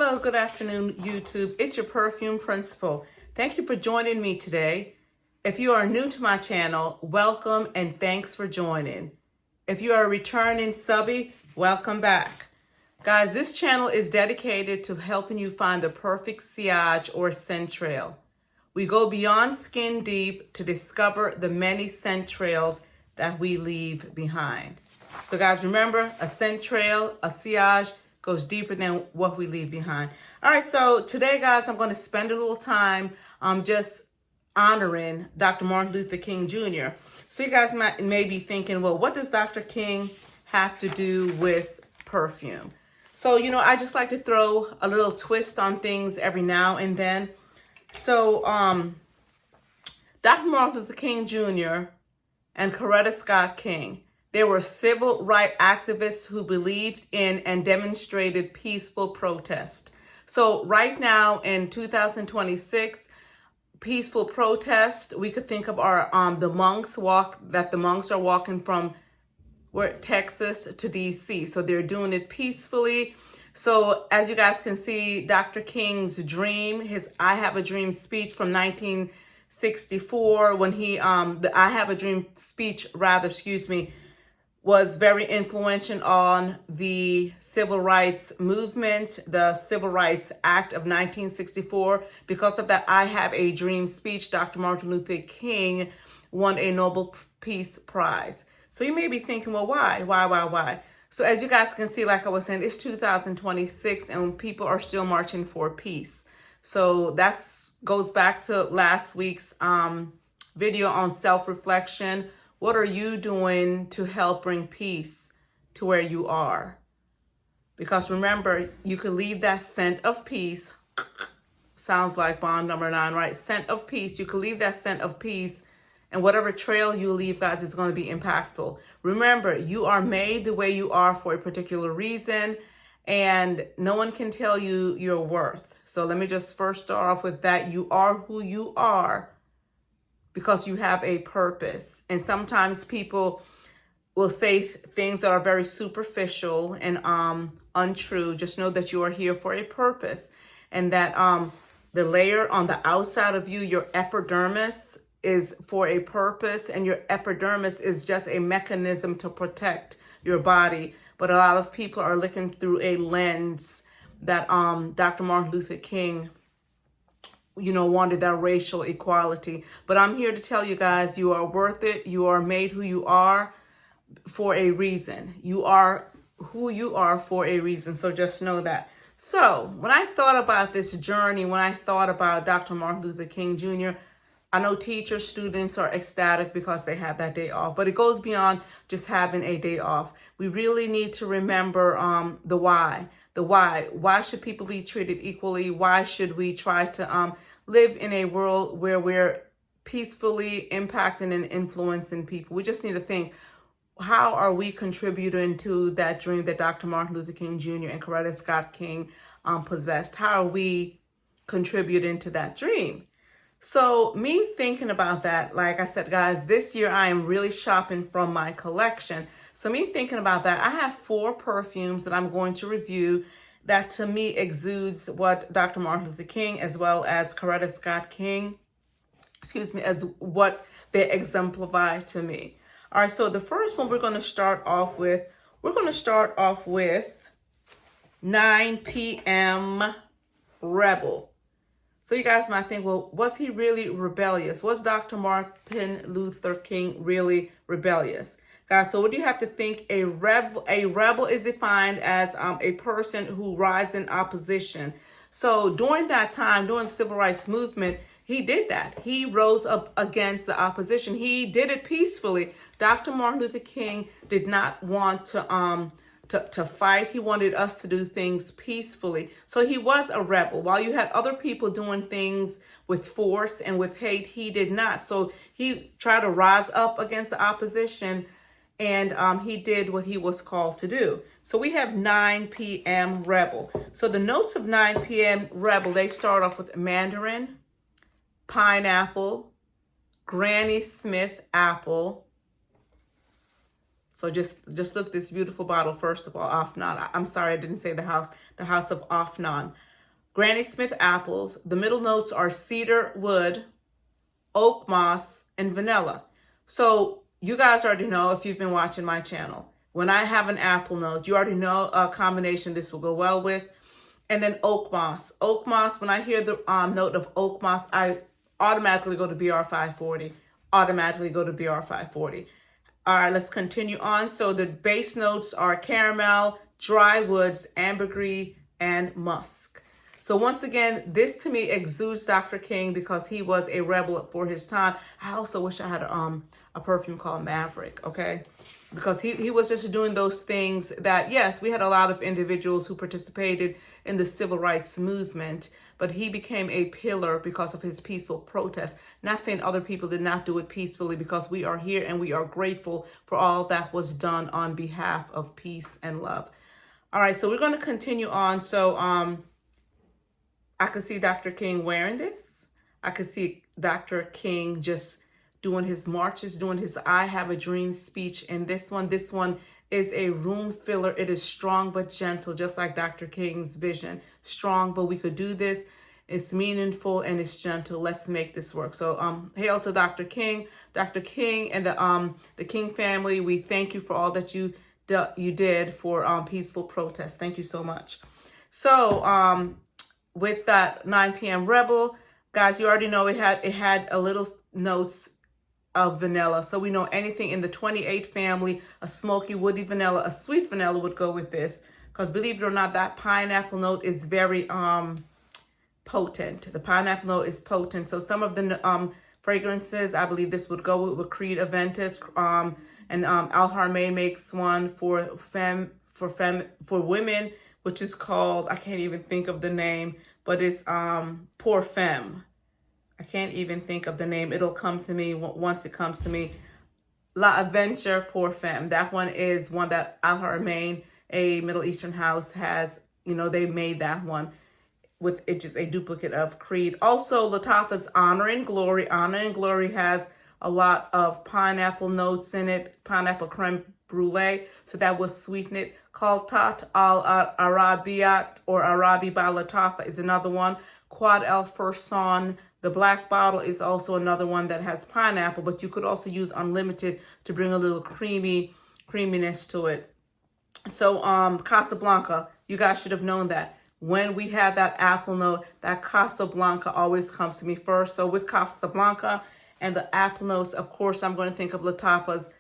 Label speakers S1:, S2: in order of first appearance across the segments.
S1: Hello, good afternoon, YouTube. It's your perfume principal. Thank you for joining me today. If you are new to my channel, welcome and thanks for joining. If you are a returning subby, welcome back. Guys, this channel is dedicated to helping you find the perfect sillage or scent trail. We go beyond skin deep to discover the many scent trails that we leave behind. So guys, remember, a scent trail, a sillage, goes deeper than what we leave behind. All right, so today, guys, I'm going to spend a little time just honoring Dr. Martin Luther King Jr. So you guys may be thinking, well, what does Dr. King have to do with perfume? So, I just like to throw a little twist on things every now and then. So, Dr. Martin Luther King Jr. and Coretta Scott King, they were civil rights activists who believed in and demonstrated peaceful protest. So right now in 2026, peaceful protest, we could think of our the monks are walking from Texas to DC. So they're doing it peacefully. So as you guys can see, Dr. King's dream, his I Have a Dream speech from 1964, when he the I Have a Dream speech was very influential on the civil rights movement, the Civil Rights Act of 1964. Because of that I Have a Dream speech, Dr. Martin Luther King won a Nobel Peace Prize. So you may be thinking, well, why? So as you guys can see, like I was saying, it's 2026 and people are still marching for peace. So that goes back to last week's video on self-reflection. What are you doing to help bring peace to where you are? Because remember, you can leave that scent of peace. Sounds like bomb number 9, right? Scent of peace. You can leave that scent of peace, and whatever trail you leave, guys, is going to be impactful. Remember, you are made the way you are for a particular reason, and no one can tell you your worth. So let me just first start off with that. You are who you are because you have a purpose. And sometimes people will say things that are very superficial and untrue. Just know that you are here for a purpose, and that the layer on the outside of you, your epidermis, is for a purpose, and your epidermis is just a mechanism to protect your body. But a lot of people are looking through a lens that Dr. Martin Luther King wanted that racial equality. But I'm here to tell you guys, you are worth it. You are made who you are for a reason. You are who you are for a reason. So just know that. So when I thought about this journey, when I thought about Dr. Martin Luther King Jr., I know teachers, students are ecstatic because they have that day off, but it goes beyond just having a day off. We really need to remember the why. The why. Why should people be treated equally? Why should we try to live in a world where we're peacefully impacting and influencing people? We just need to think, how are we contributing to that dream that Dr. Martin Luther King Jr. and Coretta Scott King possessed? How are we contributing to that dream? So me thinking about that, like I said, guys, this year I am really shopping from my collection. So me thinking about that, I have 4 perfumes that I'm going to review that to me exudes what Dr. Martin Luther King as well as Coretta Scott King, as what they exemplify to me. All right, so the first one we're going to start off with, 9 p.m. Rebel. So you guys might think, well, was he really rebellious? Was Dr. Martin Luther King really rebellious? Guys, so what do you have to think? A rebel is defined as a person who rises in opposition. So during that time, during the civil rights movement, he did that. He rose up against the opposition. He did it peacefully. Dr. Martin Luther King did not want to fight. He wanted us to do things peacefully. So he was a rebel. While you had other people doing things with force and with hate, he did not. So he tried to rise up against the opposition, and he did what he was called to do. So we have 9 p.m. Rebel. So the notes of 9 p.m. Rebel, they start off with mandarin, pineapple, Granny Smith apple, So just look this beautiful bottle, first of all, Afnan. I'm sorry, I didn't say the house of Afnan. Granny Smith apples. The middle notes are cedar wood, oak moss, and vanilla. So you guys already know if you've been watching my channel. When I have an apple note, you already know a combination this will go well with. And then oak moss. Oak moss, when I hear the note of oak moss, I automatically go to BR 540. Automatically go to BR 540. All right, let's continue on. So the base notes are caramel, dry woods, ambergris, and musk. So once again, this to me exudes Dr. King because he was a rebel for his time. I also wish I had a perfume called Maverick, okay? Because he was just doing those things that, yes, we had a lot of individuals who participated in the civil rights movement, but he became a pillar because of his peaceful protest. Not saying other people did not do it peacefully, because we are here and we are grateful for all that was done on behalf of peace and love. All right, so we're going to continue on. So I could see Dr. King wearing this. I could see Dr. King just doing his marches, doing his I Have a Dream speech. And this one is a room filler. It is strong but gentle, just like Dr. King's vision. Strong, but we could do this. It's meaningful and it's gentle. Let's make this work. So hail to Dr. King. Dr. King and the King family, we thank you for all that you did for peaceful protest. Thank you so much. So with that 9 p.m. Rebel, guys, you already know it had a little notes of vanilla. So we know anything in the 28 family, a smoky, woody vanilla, a sweet vanilla would go with this. Because believe it or not, that pineapple note is very potent. The pineapple note is potent. So some of the fragrances, I believe this would go with Creed Aventus. And Al Harmé makes one for women, which is called, I can't even think of the name, but it's Pour Femme. I can't even think of the name. It'll come to me once it comes to me. La Aventure Pour Femme. That one is one that Al Harmé, a Middle Eastern house, has. You know, they made that one with it, just a duplicate of Creed. Also, Lattafa's Honor and Glory. Honor and Glory has a lot of pineapple notes in it. Pineapple creme brulee. So that will sweeten it. Kaltat al Arabiat or Arabi by Lattafa is another one. Quad El Furson. The black bottle is also another one that has pineapple, but you could also use Unlimited to bring a little creaminess to it. So Casablanca, you guys should have known that. When we have that apple note, that Casablanca always comes to me first. So with Casablanca and the apple notes, of course, I'm going to think of Lattafa's,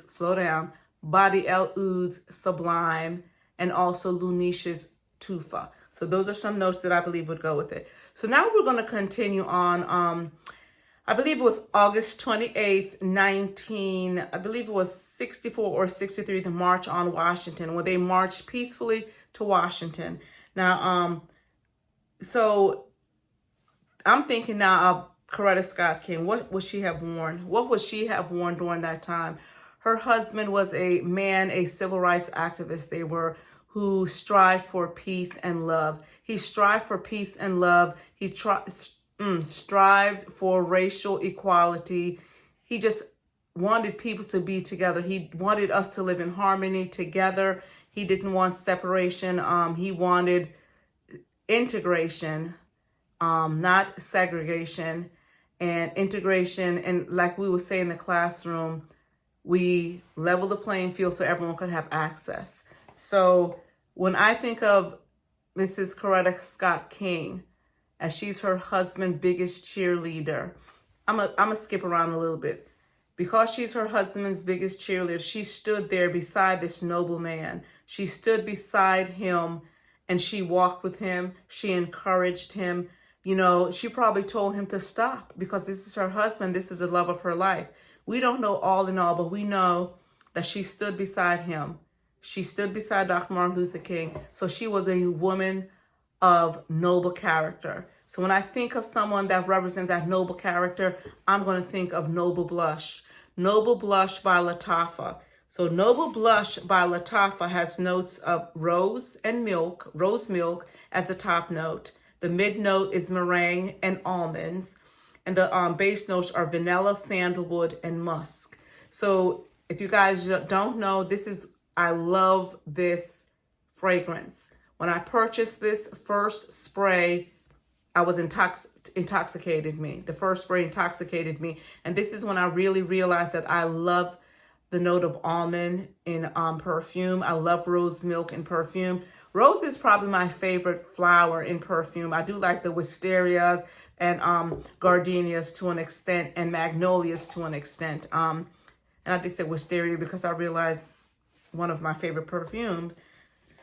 S1: slow down, Body El Oud's Sublime, and also Lunisha's Tufa. So those are some notes that I believe would go with it. So now we're going to continue on. I believe it was August 28th, 64 or 63, the March on Washington, where they marched peacefully to Washington. Now, so I'm thinking now of Coretta Scott King. What would she have worn? What would she have worn during that time? Her husband was a man, a civil rights activist. They were, who strived for peace and love. He strived for peace and love. He strived for racial equality. He just wanted people to be together. He wanted us to live in harmony together. He didn't want separation. He wanted integration, not segregation, and integration. And like we would say in the classroom, we level the playing field so everyone could have access. So when I think of Mrs. Coretta Scott King, as she's her husband's biggest cheerleader, I'm a skip around a little bit. Because she's her husband's biggest cheerleader, she stood there beside this noble man. She stood beside him and she walked with him. She encouraged him. You know, she probably told him to stop because this is her husband. This is the love of her life. We don't know all in all, but we know that she stood beside him. She stood beside Dr. Martin Luther King. So she was a woman of noble character. So when I think of someone that represents that noble character, I'm going to think of Noble Blush. Noble Blush by Lattafa. So Noble Blush by Lattafa has notes of rose milk as the top note. The mid note is meringue and almonds. And the base notes are vanilla, sandalwood, and musk. So if you guys don't know, I love this fragrance. When I purchased this first spray, I was intoxicated me. The first spray intoxicated me. And this is when I really realized that I love the note of almond in perfume. I love rose milk in perfume. Rose is probably my favorite flower in perfume. I do like the wisterias and gardenias to an extent, and magnolias to an extent. And I just said wisteria because I realized one of my favorite perfumes,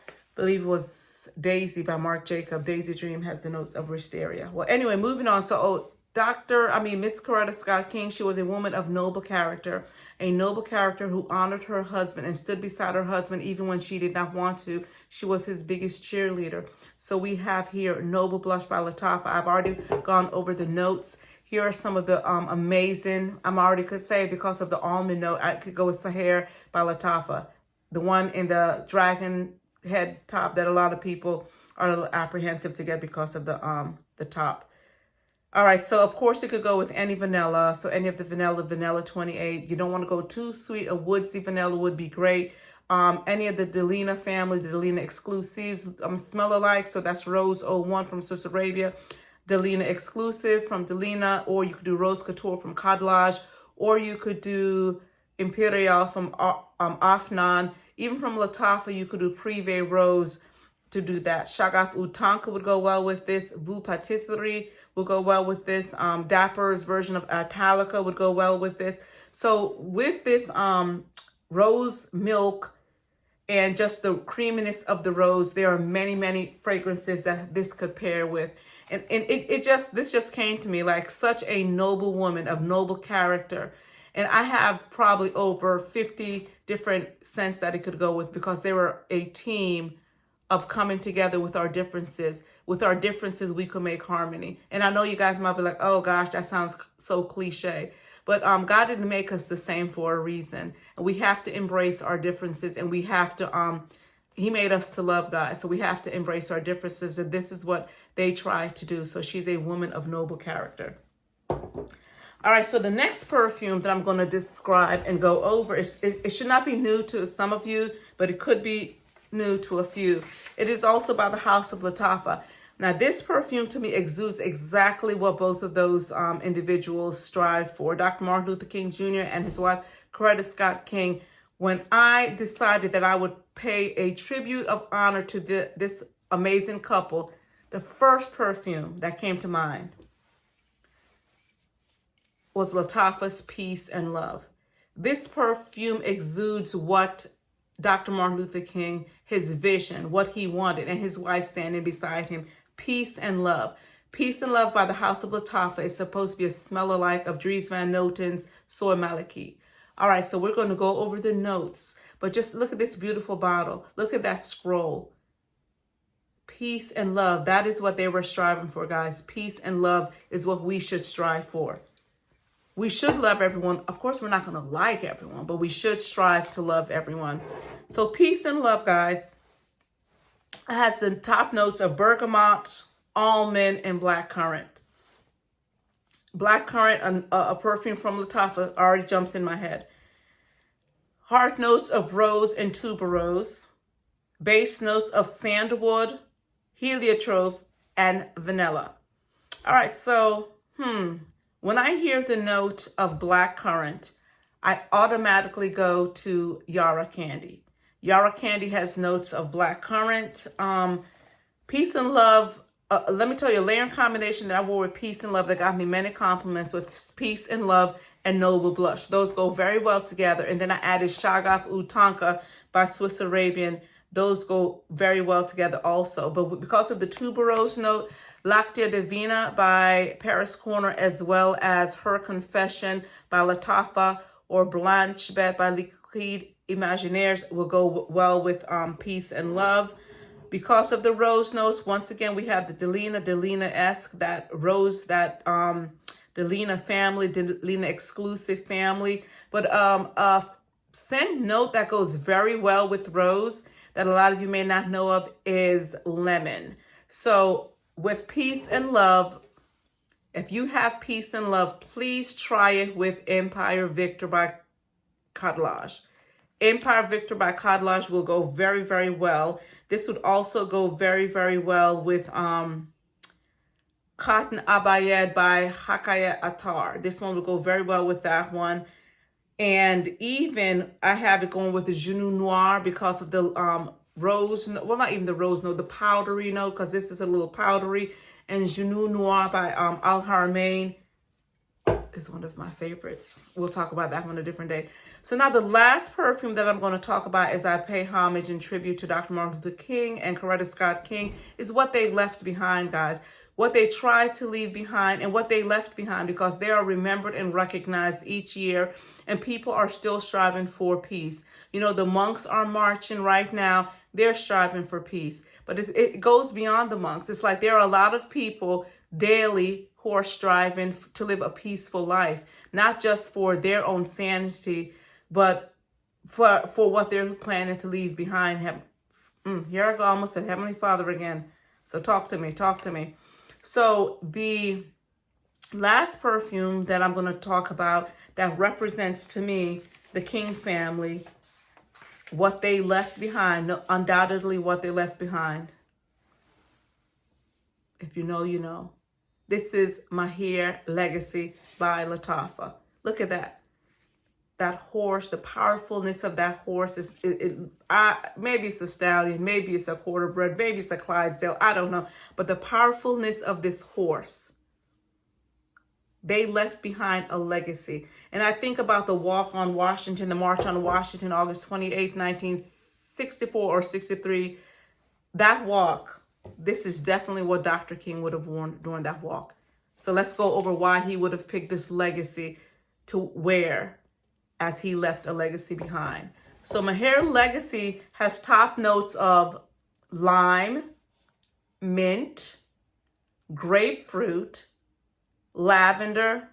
S1: I believe it was Daisy by Marc Jacob. Daisy Dream has the notes of wisteria. Well, anyway, moving on. So, Miss Coretta Scott King, she was a woman of noble character, a noble character who honored her husband and stood beside her husband even when she did not want to. She was his biggest cheerleader. So we have here Noble Blush by Lattafa. I've already gone over the notes. Here are some of the amazing, I'm already could say because of the almond note, I could go with Sahar by Lattafa. The one in the dragon head top that a lot of people are a little apprehensive to get because of the top. All right, so of course you could go with any vanilla. So any of the vanilla 28. You don't want to go too sweet. A woodsy vanilla would be great. Any of the Delina family, the Delina exclusives, smell alike. So that's Rose 01 from Swiss Arabia, Delina exclusive from Delina, or you could do Rose Couture from Cadlage, or you could do Imperial from Afnan. Even from Lattafa, you could do Privé Rose to do that. Shagaf Utanka would go well with this. Vous Patisserie will go well with this. Dapper's version of Italica would go well with this. So with this rose milk and just the creaminess of the rose, there are many, many fragrances that this could pair with. And this just came to me like such a noble woman of noble character. And I have probably over 50 different scents that it could go with because they were a team of coming together with our differences. With our differences, we could make harmony. And I know you guys might be like, oh gosh, that sounds so cliche. But God didn't make us the same for a reason. And we have to embrace our differences, and we have to, he made us to love God. So we have to embrace our differences. And this is what they try to do. So she's a woman of noble character. All right, so the next perfume that I'm going to describe and go over, it should not be new to some of you, but it could be new to a few. It is also by the House of Lattafa. Now, this perfume to me exudes exactly what both of those individuals strived for. Dr. Martin Luther King Jr. and his wife, Coretta Scott King. When I decided that I would pay a tribute of honor to this amazing couple, the first perfume that came to mind was Lattafa's Peace and Love. This perfume exudes what Dr. Martin Luther King, his vision, what he wanted, and his wife standing beside him. Peace and Love. Peace and Love by the House of Lattafa is supposed to be a smell alike of Dries Van Noten's Soy Malachite. All right, so we're going to go over the notes, but just look at this beautiful bottle. Look at that scroll. Peace and love. That is what they were striving for, guys. Peace and love is what we should strive for. We should love everyone. Of course, we're not going to like everyone, but we should strive to love everyone. So peace and love, guys, has the top notes of bergamot, almond, and blackcurrant. Blackcurrant, a perfume from Lattafa, already jumps in my head. Heart notes of rose and tuberose. Base notes of sandalwood, heliotrope, and vanilla. All right, so, when I hear the note of blackcurrant, I automatically go to Yara Candy. Yara Candy has notes of blackcurrant. Peace and Love, let me tell you, a layering combination that I wore with Peace and Love that got me many compliments with Peace and Love and Noble Blush. Those go very well together. And then I added Shagaf Utanka by Swiss Arabian. Those go very well together also. But because of the tuberose note, Lactia Divina by Paris Corner, as well as Her Confession by Lattafa or Blanche Bête by Liquide Imaginaires will go well with Peace and Love. Because of the rose notes, once again, we have the Delina-esque, that rose, that Delina family, Delina exclusive family. But a scent note that goes very well with rose that a lot of you may not know of is lemon. So with Peace and Love, if you have Peace and Love, please try it with Empire Victor by Cadlage. Empire Victor by Cadlage will go very, very well. This would also go very, very well with Cotton Abayed by Hakaya Attar. This one would go very well with that one. And even I have it going with the Genou Noir because of the rose, well, not even the rose note, the powdery note, because this is a little powdery. And Genou Noir by Al Haramain is one of my favorites. We'll talk about that one a different day. So now the last perfume that I'm going to talk about as I pay homage and tribute to Dr. Martin Luther King and Coretta Scott King is what they left behind, guys. What they tried to leave behind and what they left behind, because they are remembered and recognized each year, and people are still striving for peace. You know, the monks are marching right now. They're striving for peace. But it goes beyond the monks. It's like there are a lot of people daily who are striving to live a peaceful life, not just for their own sanity, but for what they're planning to leave behind. Here I go, almost said Heavenly Father again. So talk to me, talk to me. So the last perfume that I'm going to talk about that represents to me the King family, what they left behind, undoubtedly what they left behind. If you know, you know. This is Mahir Legacy by Lattafa. Look at that. That horse, the powerfulness of that horse is maybe it's a stallion, maybe it's a quarterbred, maybe it's a Clydesdale, I don't know. But the powerfulness of this horse, they left behind a legacy. And I think about the walk on Washington, the March on Washington, August 28, 1964 or 63. That walk, this is definitely what Dr. King would have worn during that walk. So let's go over why he would have picked this legacy to wear as he left a legacy behind. So Mahir Legacy has top notes of lime, mint, grapefruit, lavender,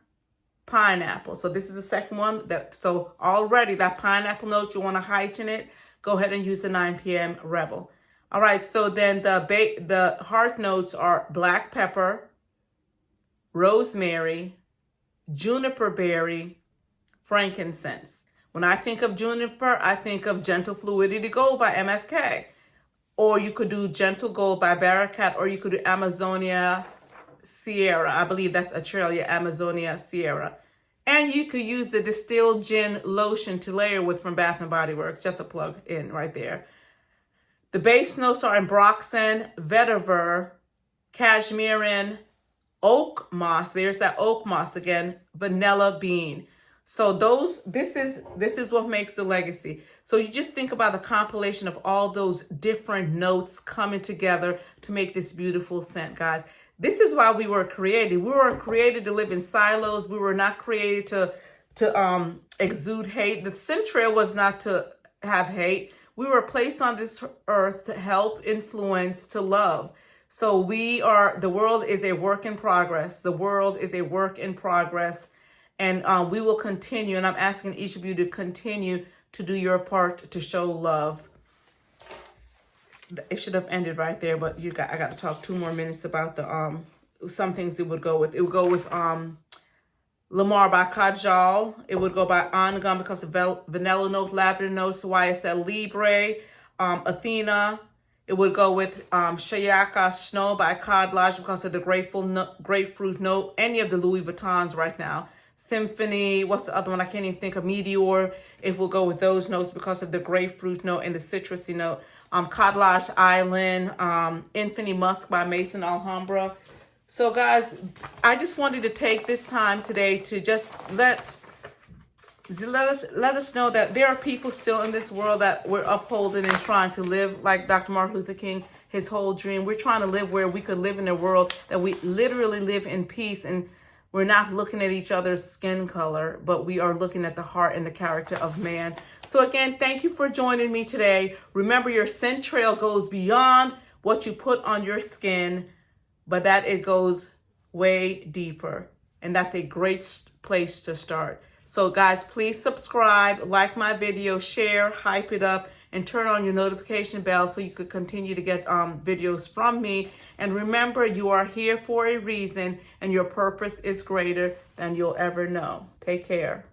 S1: pineapple. So this is the second one. So already that pineapple note, you want to heighten it, go ahead and use the 9 p.m. Rebel. All right, so then the heart notes are black pepper, rosemary, juniper berry, frankincense. When I think of juniper, I think of Gentle Fluidity Gold by MFK. Or you could do Gentle Gold by Barakat, or you could do Amazonia Sierra. I believe that's Australia, Amazonia Sierra. And you could use the distilled gin lotion to layer with from Bath & Body Works. Just a plug in right there. The base notes are ambroxan, vetiver, cashmerean, oak moss. There's that oak moss again, vanilla bean. So this is what makes the legacy. So you just think about the compilation of all those different notes coming together to make this beautiful scent, guys. This is why we were created. We weren't created to live in silos. We were not created to exude hate. The scent trail was not to have hate. We were placed on this earth to help, influence, to love. So the world is a work in progress. The world is a work in progress. And we will continue. And I'm asking each of you to continue to do your part to show love. It should have ended right there, but I got to talk 2 more minutes about the some things it would go with. It would go with Lamar by Kajal. It would go by Ongum because of vanilla note, lavender notes, YSL Libre, Athena. It would go with Shayaka Snow by Codlodge because of the grapefruit note. Any of the Louis Vuittons right now. Symphony, what's the other one? I can't even think of. Meteor. It will go with those notes because of the grapefruit note and the citrusy note. Codlodge Island, Infinity Musk by Mason Alhambra. So guys, I just wanted to take this time today to just let us know that there are people still in this world that we're upholding and trying to live like Dr. Martin Luther King, his whole dream. We're trying to live where we could live in a world that we literally live in peace, and we're not looking at each other's skin color, but we are looking at the heart and the character of man. So again, thank you for joining me today. Remember, your scent trail goes beyond what you put on your skin, but that it goes way deeper. And that's a great place to start. So guys, please subscribe, like my video, share, hype it up, and turn on your notification bell so you could continue to get videos from me. And remember, you are here for a reason, and your purpose is greater than you'll ever know. Take care.